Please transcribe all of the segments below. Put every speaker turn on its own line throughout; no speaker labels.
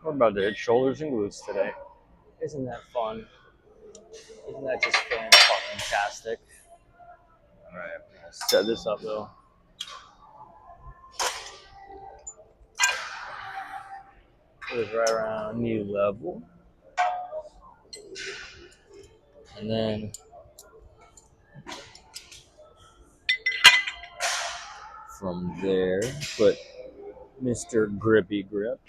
We're about to hit shoulders and glutes today. Isn't that fun? Isn't that just fantastic? All right, let's set this up though. Put it right around knee level. And then from there, put Mr. Grippy Grip.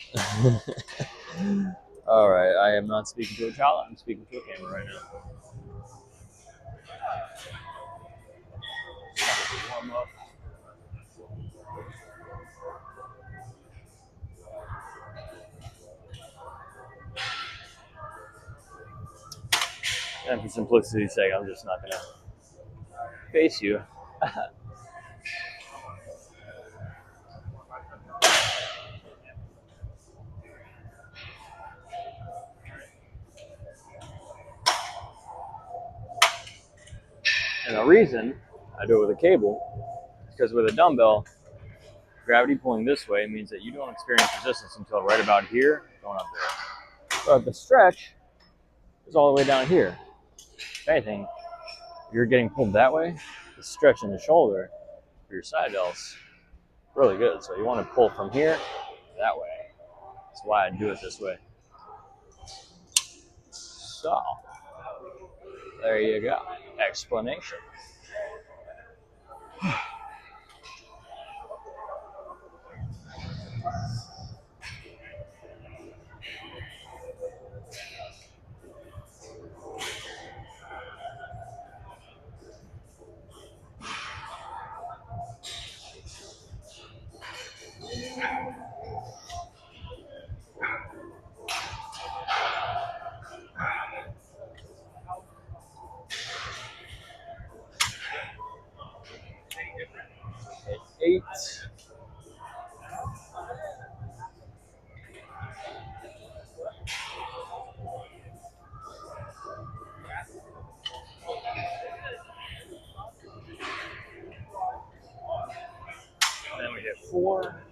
All right, I am not speaking to a child. I'm speaking to a camera right now. Warm up. And for simplicity's sake, I'm just not gonna face you. And the reason I do it with a cable is because with a dumbbell, gravity pulling this way means that you don't experience resistance until right about here, going up there. But the stretch is all the way down here. If anything, if you're getting pulled that way, the stretch in the shoulder for your side delts really good. So you want to pull from here that way. That's why I do it this way. So there you go. Explanation. Eight. And then we hit 4.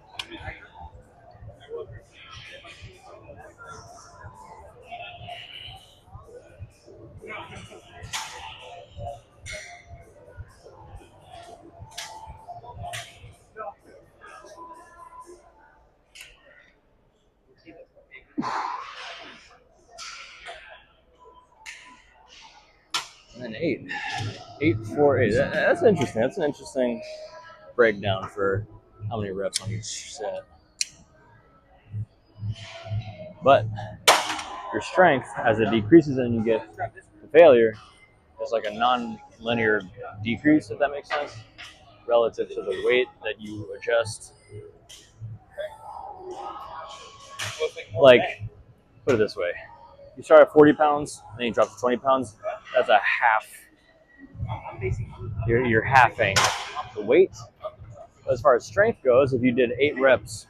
And then 8. 8, 4, 8. That's interesting. That's an interesting breakdown for how many reps on each set. But your strength, as it decreases and you get to failure, is like a non-linear decrease, if that makes sense, relative to the weight that you adjust. Like, put it this way. You start at 40 pounds, then you drop to 20 pounds. That's a half. You're halving the weight. But as far as strength goes, if you did 8 reps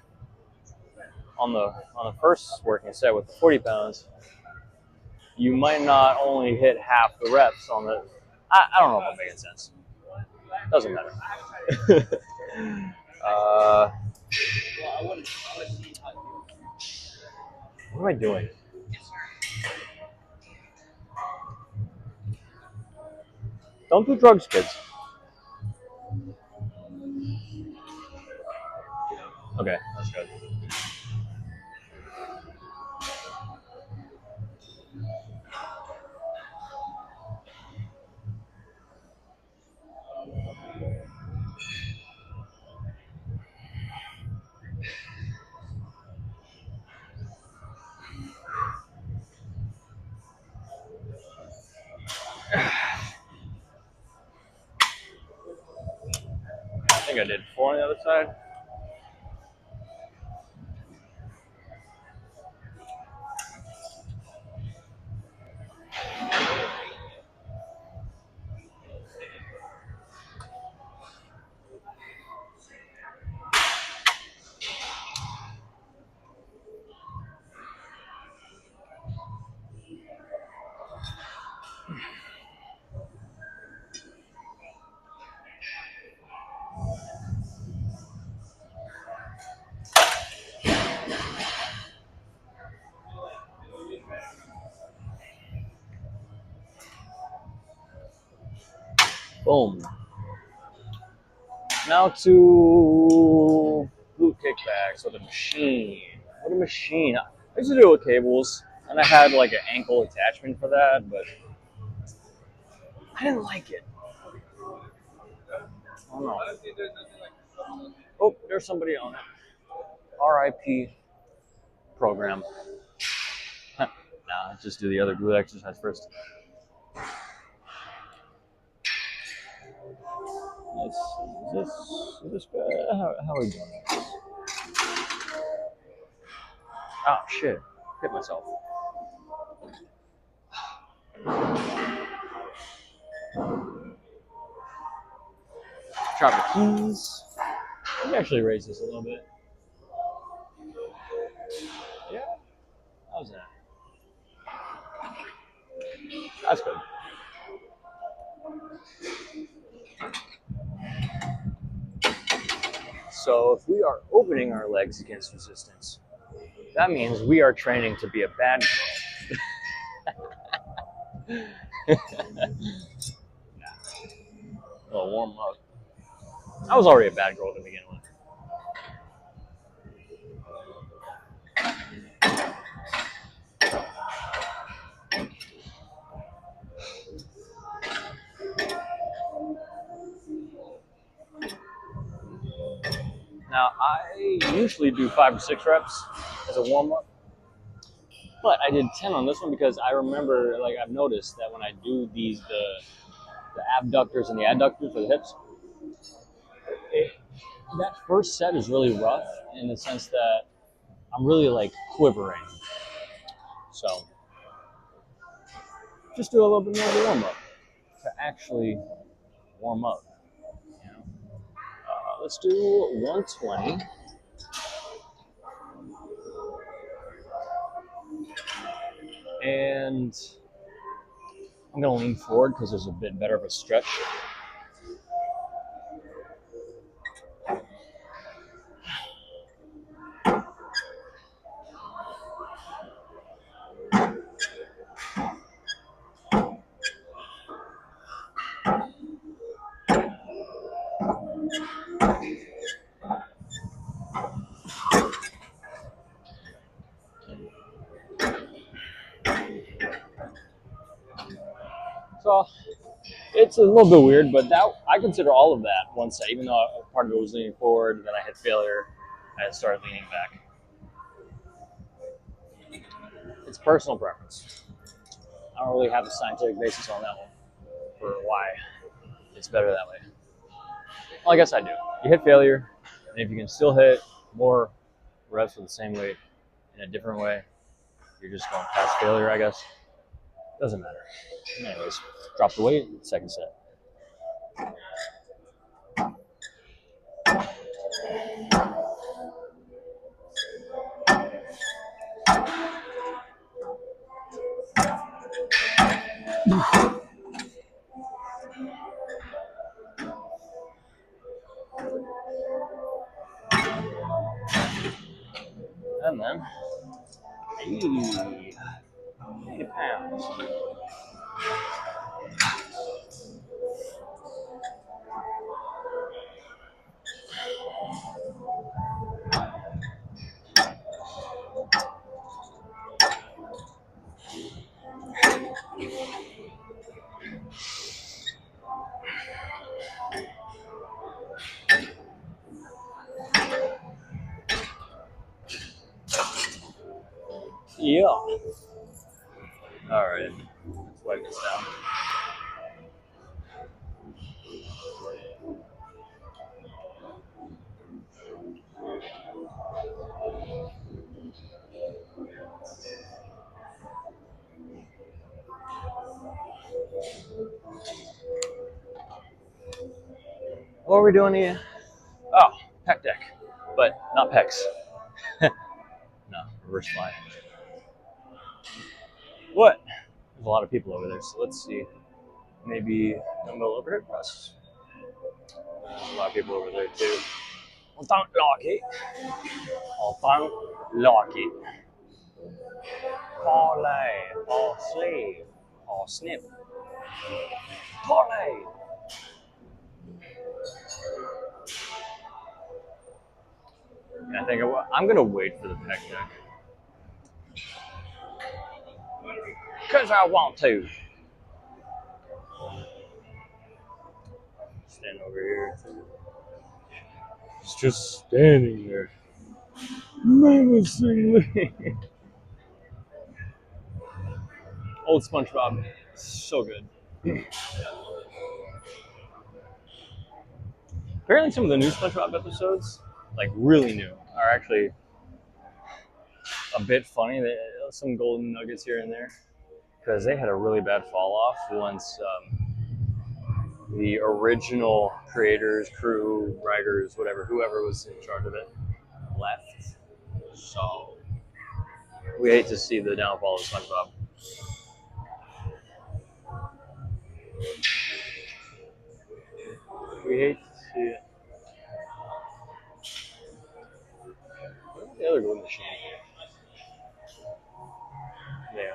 on the first working set with the 40 pounds, you might not only hit half the reps on the. I don't know if I'm making sense. Doesn't matter. What am I doing? Don't do drugs, kids. Okay, that's good. I think I did 4 on the other side. Boom. Now to glute kickbacks with a machine. What a machine. I used to do it with cables, and I had like an ankle attachment for that, but I didn't like it. I don't know. Oh, there's somebody on it. RIP program. Nah, just do the other glute exercise first. Is this good? How are we doing? Oh shit! Hit myself. Drop the keys. Let me actually raise this a little bit. Yeah. How's that? That's good. So if we are opening our legs against resistance, that means we are training to be a bad girl. Well, warm up. I was already a bad girl to begin with. Now, I usually do 5 or 6 reps as a warm up, but I did 10 on this one because I remember, like, I've noticed that when I do these, the abductors and the adductors for the hips, that first set is really rough in the sense that I'm really like quivering. So, just do a little bit more of a warm up to actually warm up. You know? Let's do 120. And I'm going to lean forward because there's a bit better of a stretch. So it's a little bit weird, but that I consider all of that one set, even though part of it was leaning forward, then I had failure, I started leaning back. It's personal preference. I don't really have a scientific basis on that one for why it's better that way. Well, I guess I do. You hit failure, and if you can still hit more reps with the same weight in a different way, you're just going past failure, I guess. Doesn't matter. Anyways, drop the weight, second set. And then, 80 pounds. Yeah. All right. Let's wipe this down. What are we doing here? Oh, pec deck, but not pecs. No, reverse fly. What? There's a lot of people over there, so let's see. Maybe dumbbell overhead press. There's a lot of people over there too. I don't like it. I don't like it. Parlay, or sleeve, or snip. Parlay. And I think I'm going to wait for the pec deck. Because I want to. Stand over here. It's just standing there. Menacingly. Old SpongeBob. So good. Apparently some of the new SpongeBob episodes, like really new, are actually a bit funny. Some golden nuggets here and there. Because they had a really bad fall off once the original creators, crew, writers, whatever, whoever was in charge of it, left. So we hate to see the downfall of SpongeBob. We hate to see it. What's the other golden machine? Yeah,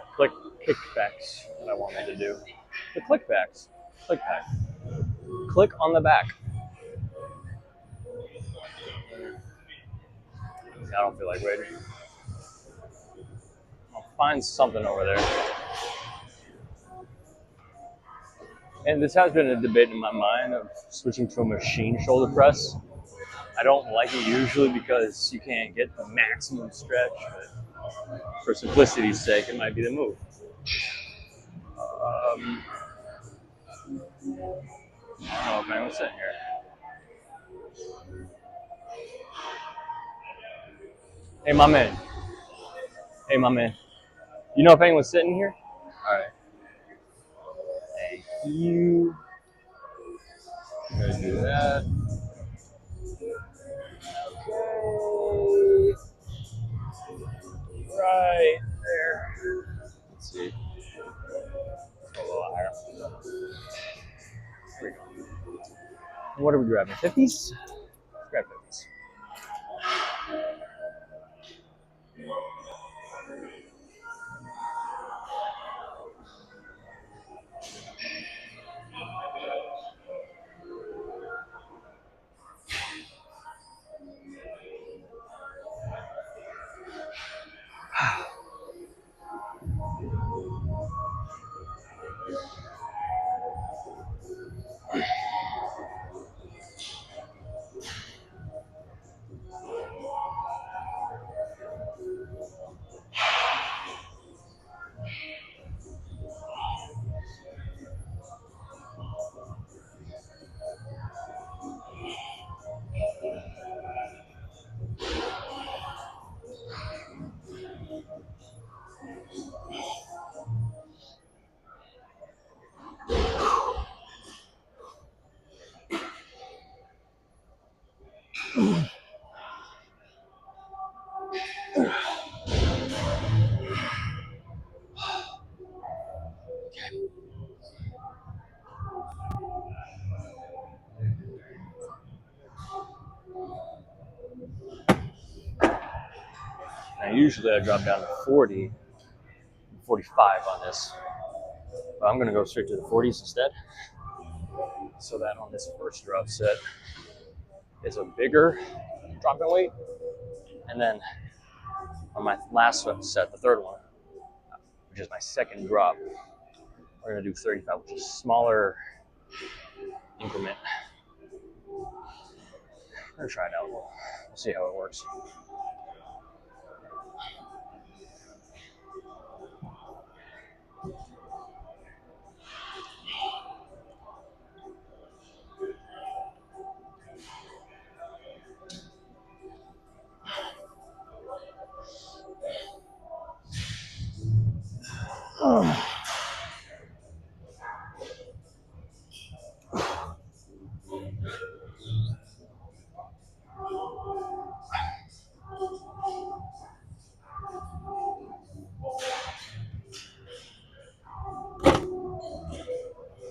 kickbacks that I want me to do. The clickbacks. Clickback. Click on the back. I don't feel like waiting. I'll find something over there. And this has been a debate in my mind of switching to a machine shoulder press. I don't like it usually because you can't get the maximum stretch, but for simplicity's sake, it might be the move. I don't know if anyone's sitting here. Hey, my man. Hey, my man. You know if anyone's sitting here? All right. Thank you. I'm gonna do that. Okay. Right there. Let's see. A little higher. Here we go. What are we grabbing? 50s? Grab 50s. Now, usually I drop down to 40, 45 on this. But I'm going to go straight to the 40s instead. So that on this first drop set, it's a bigger drop in weight. And then on my last set, the third one, which is my second drop, we're going to do 35, which is a smaller increment. We're going to try it out. We'll see how it works.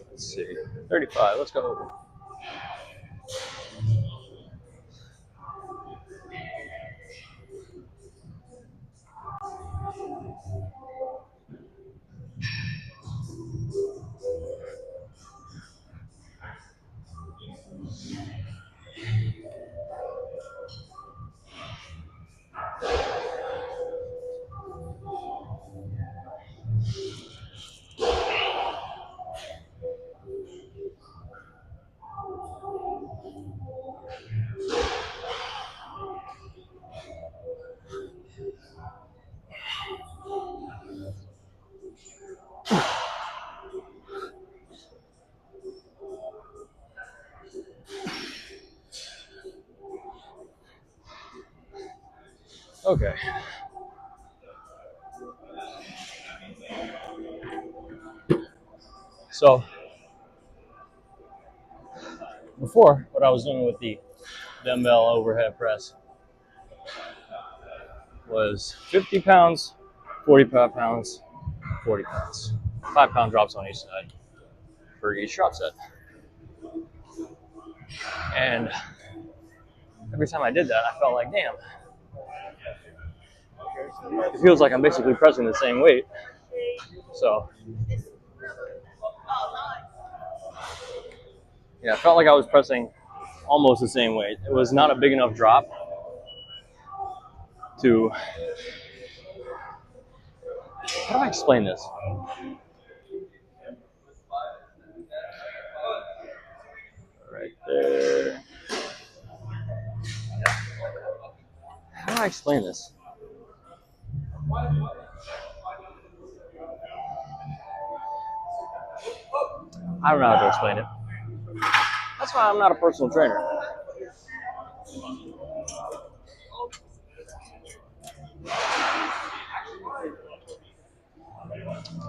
Let's see. 35, let's go. Okay. So before, what I was doing with the dumbbell overhead press was 50 pounds, 45 pounds, 40 pounds. 5-pound drops on each side for each drop set. And every time I did that, I felt like, damn, it feels like I'm basically pressing the same weight. So, yeah, I felt like I was pressing almost the same weight. It was not a big enough drop to, how do I explain this? Right there. How do I explain this? I don't know how to explain it. That's why I'm not a personal trainer.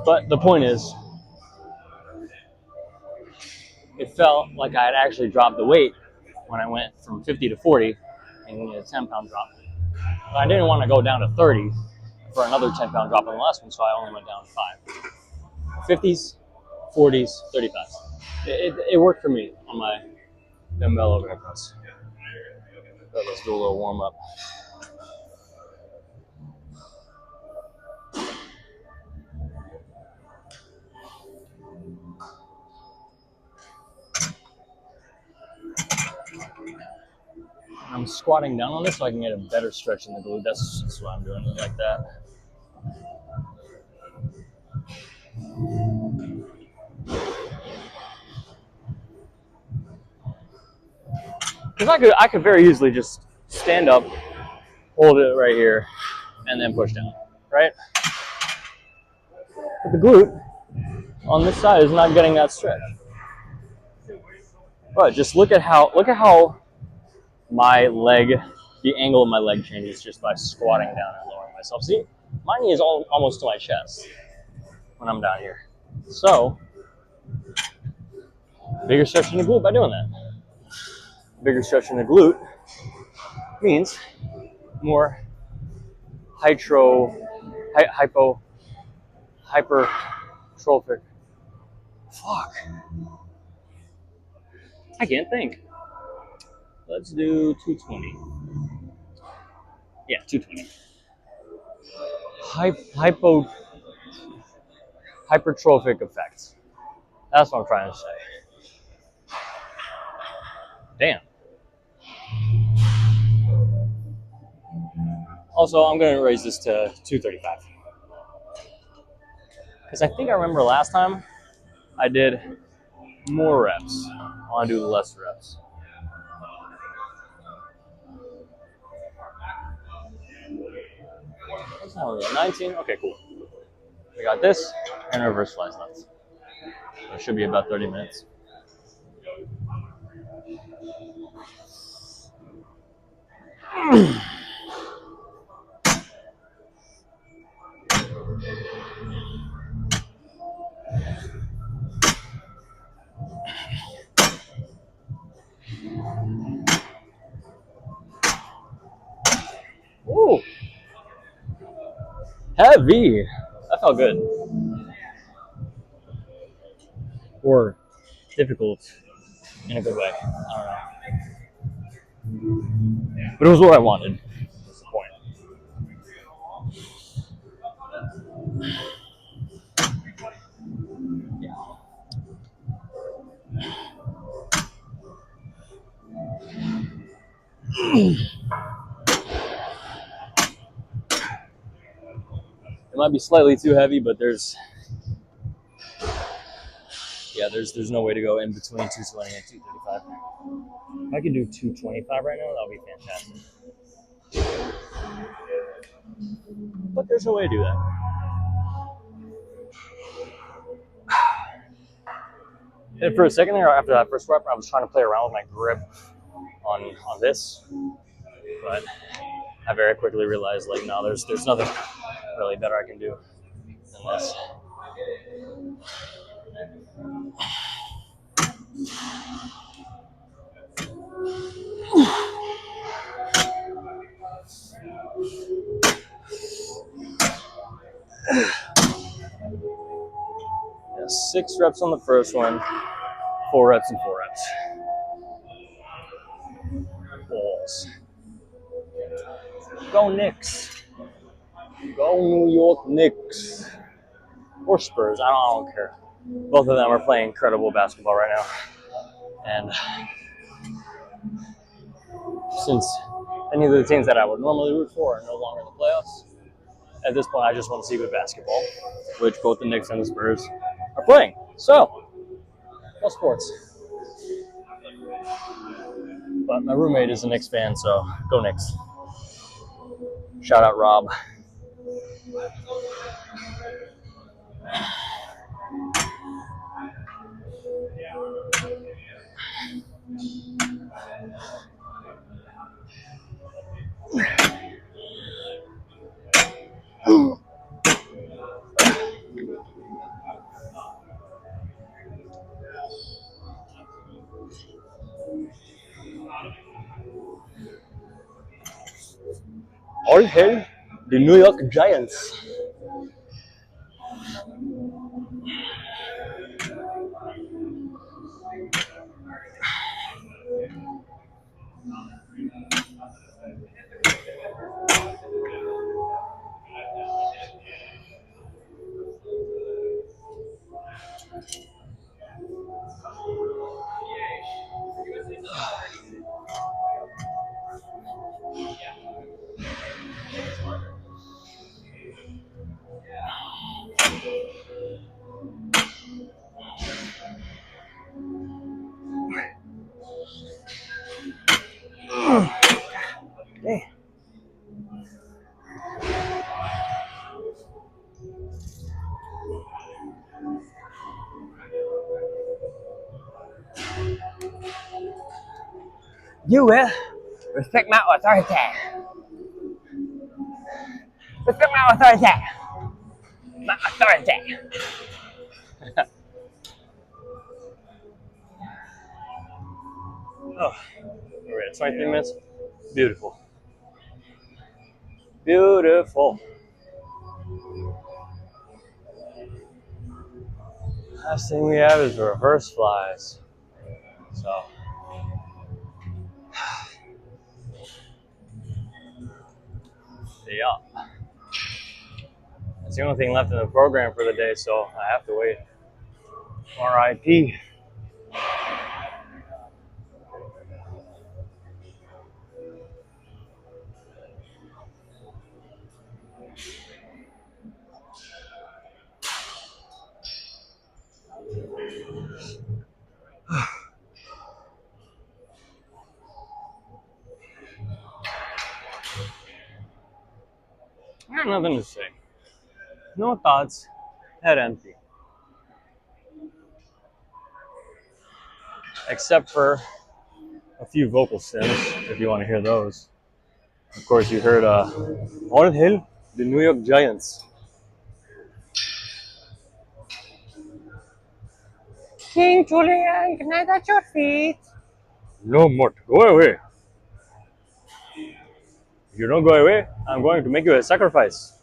But the point is, it felt like I had actually dropped the weight when I went from 50 to 40 and a 10-pound drop. But I didn't want to go down to 30 for another 10-pound drop on the last one, so I only went down to 5. 50s, 40s, 35s. It worked for me on my dumbbell overhead press. So let's do a little warm up. I'm squatting down on this so I can get a better stretch in the glute. That's why I'm doing it like that. Because I could very easily just stand up, hold it right here, and then push down, right? But the glute on this side is not getting that stretch. But just look at how my leg, the angle of my leg changes just by squatting down and lowering myself. See, my knee is almost to my chest when I'm down here. So, bigger stretch in the glute by doing that. Bigger stretch in the glute means more hypertrophic. Fuck. I can't think. Let's do 220. Yeah, 220. Hypertrophic effects. That's what I'm trying to say. Damn. Also, I'm going to raise this to 235. Because I think I remember last time I did more reps. I want to do less reps. What's that one? 19? Okay, cool. We got this and reverse flies left. So it should be about 30 minutes. Ooh. Heavy. That felt good. Or difficult in a good way. I don't know. But it was what I wanted. That's the point. Yeah. It might be slightly too heavy, but there's no way to go in between 220 and 235. If I could do 225 right now, that would be fantastic. But there's no way to do that. And for a second there, after that first rep, I was trying to play around with my grip on this, but I very quickly realized, like, no, there's nothing really better I can do than this. Yeah, 6 reps on the first one, 4 reps and 4 reps. Balls. Go Knicks. Go New York Knicks. Or Spurs, I don't care. Both of them are playing incredible basketball right now. And since any of the teams that I would normally root for are no longer in the playoffs, at this point I just want to see good basketball, which both the Knicks and the Spurs are playing. So, go sports. But my roommate is a Knicks fan, so go Knicks. Shout out Rob. All hail the New York Giants. Hey. You will respect my authority. Respect my authority. My authority. Oh, we're at 23 minutes. Beautiful. Beautiful. Last thing we have is reverse flies. So, yeah. That's the only thing left in the program for the day, so I have to wait. RIP. I got nothing to say. No thoughts. Head empty. Except for a few vocal stems, if you want to hear those. Of course, you heard All Hail the New York Giants. King Julian, can I touch your feet? No, Mort, go away. If you don't go away, I'm going to make you a sacrifice.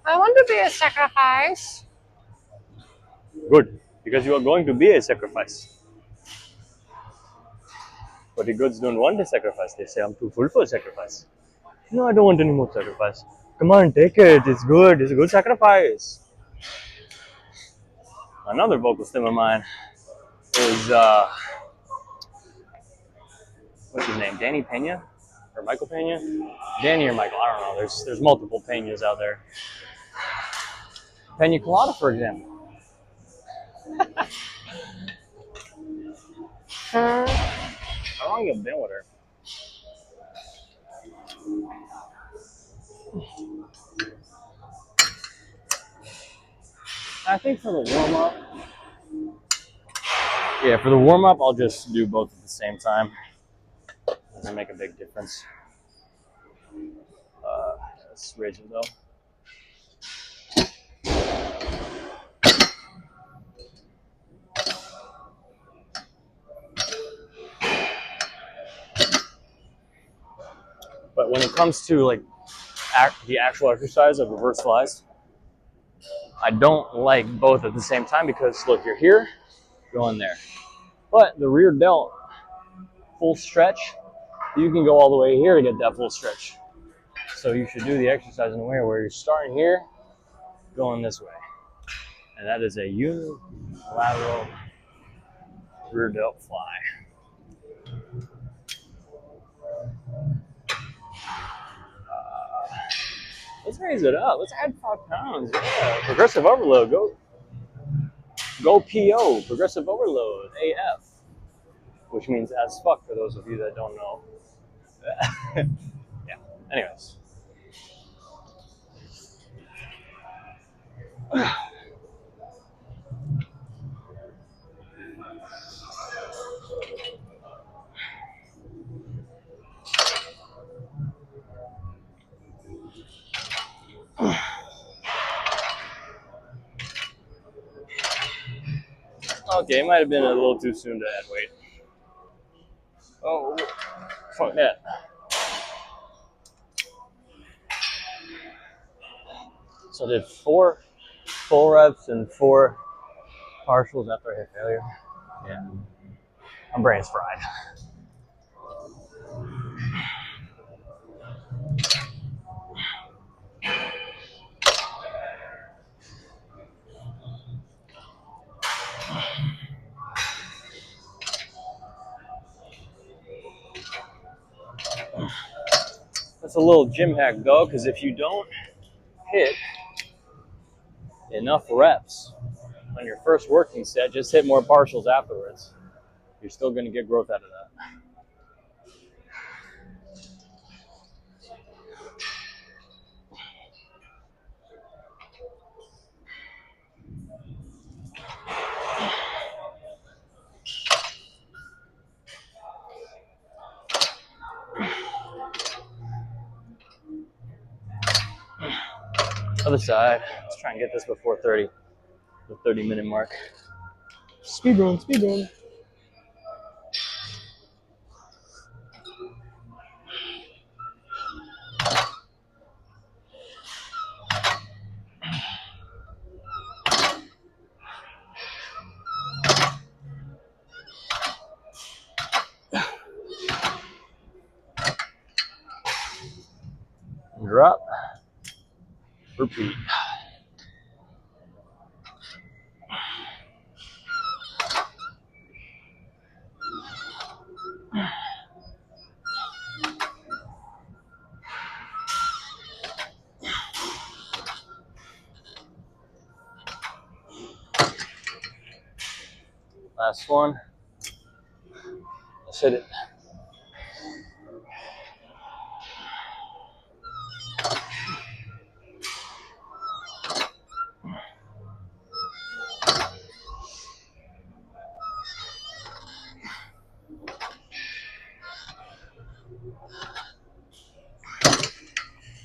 I want to be a sacrifice. Good, because you are going to be a sacrifice. But the gods don't want a sacrifice. They say, I'm too full for a sacrifice. No, I don't want any more sacrifice. Come on, take it. It's good. It's a good sacrifice. Another vocal stem of mine is, what's his name? Danny Pena? Or Michael Pena? Danny or Michael, I don't know. There's multiple Penas out there. Pena Colada, for example. How long have you been with her? I think for the warm-up, yeah, for the warm-up, I'll just do both at the same time. Doesn't make a big difference. Let's raise it though. But when it comes to like the actual exercise of reverse flies, I don't like both at the same time because look, you're here, going there. But the rear delt, full stretch, you can go all the way here to get that full stretch. So you should do the exercise in a way where you're starting here, going this way. And that is a unilateral rear delt fly. Let's raise it up. Let's add 5 pounds. Yeah. Progressive overload. Go PO. Progressive overload. AF. Which means as fuck for those of you that don't know. Yeah. Anyways. Okay, it might have been a little too soon to add weight. Oh, fuck that. So I did 4 full reps and 4 partials after I hit failure. Yeah. My brain's fried. That's a little gym hack though, because if you don't hit enough reps on your first working set, just hit more partials afterwards. You're still going to get growth out of that. Other side. Let's try and get this before 30, the 30-minute mark. Speed run, speed run. Drop. Repeat. Last one. Let's hit it.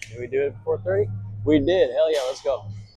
Did we do it before 30? We did. Hell yeah, let's go.